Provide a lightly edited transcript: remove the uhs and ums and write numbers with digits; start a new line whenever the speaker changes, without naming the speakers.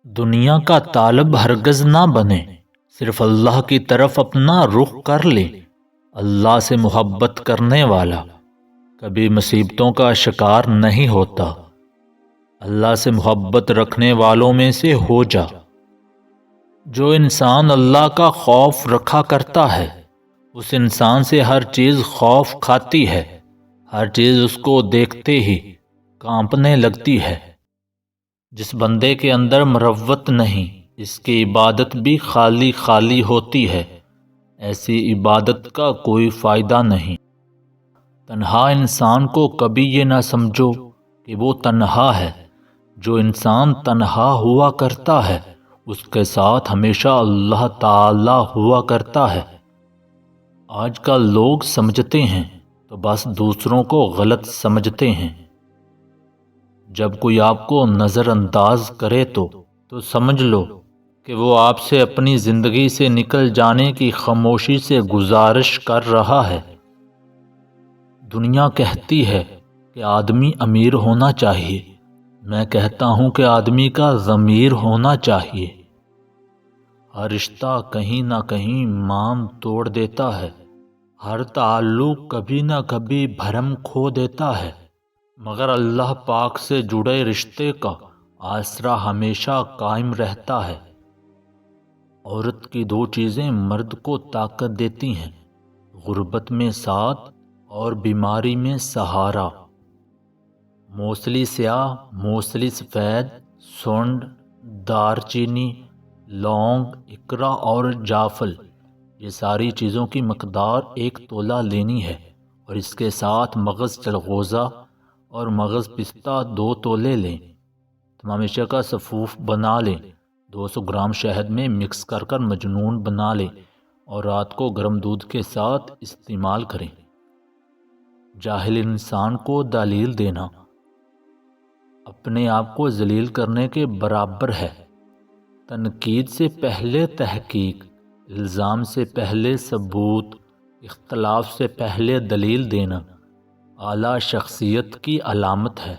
دنیا کا طالب ہرگز نہ بنے، صرف اللہ کی طرف اپنا رخ کر لے۔ اللہ سے محبت کرنے والا کبھی مصیبتوں کا شکار نہیں ہوتا۔ اللہ سے محبت رکھنے والوں میں سے ہو جا۔ جو انسان اللہ کا خوف رکھا کرتا ہے، اس انسان سے ہر چیز خوف کھاتی ہے، ہر چیز اس کو دیکھتے ہی کانپنے لگتی ہے۔ جس بندے کے اندر مروت نہیں، اس کی عبادت بھی خالی خالی ہوتی ہے، ایسی عبادت کا کوئی فائدہ نہیں۔ تنہا انسان کو کبھی یہ نہ سمجھو کہ وہ تنہا ہے۔ جو انسان تنہا ہوا کرتا ہے، اس کے ساتھ ہمیشہ اللہ تعالی ہوا کرتا ہے۔ آج کل لوگ سمجھتے ہیں تو بس دوسروں کو غلط سمجھتے ہیں۔ جب کوئی آپ کو نظر انداز کرے تو سمجھ لو کہ وہ آپ سے اپنی زندگی سے نکل جانے کی خاموشی سے گزارش کر رہا ہے۔ دنیا کہتی ہے کہ آدمی امیر ہونا چاہیے، میں کہتا ہوں کہ آدمی کا ضمیر ہونا چاہیے۔ ہر رشتہ کہیں نہ کہیں مان توڑ دیتا ہے، ہر تعلق کبھی نہ کبھی بھرم کھو دیتا ہے، مگر اللہ پاک سے جڑے رشتے کا آسرا ہمیشہ قائم رہتا ہے۔ عورت کی دو چیزیں مرد کو طاقت دیتی ہیں، غربت میں ساتھ اور بیماری میں سہارا۔ موصلی سیاہ، موصلی سفید، سونڈ، دار چینی، لونگ، اکرا اور جعفل، یہ ساری چیزوں کی مقدار 1 تولہ لینی ہے، اور اس کے ساتھ مغز چلغوزہ اور مغز پستہ 2 تولے لیں۔ تمام اشیاء کا صفوف بنا لیں، 200 گرام شہد میں مکس کر مجنون بنا لیں اور رات کو گرم دودھ کے ساتھ استعمال کریں۔ جاہل انسان کو دلیل دینا اپنے آپ کو ذلیل کرنے کے برابر ہے۔ تنقید سے پہلے تحقیق، الزام سے پہلے ثبوت، اختلاف سے پہلے دلیل دینا اعلیٰ شخصیت کی علامت ہے۔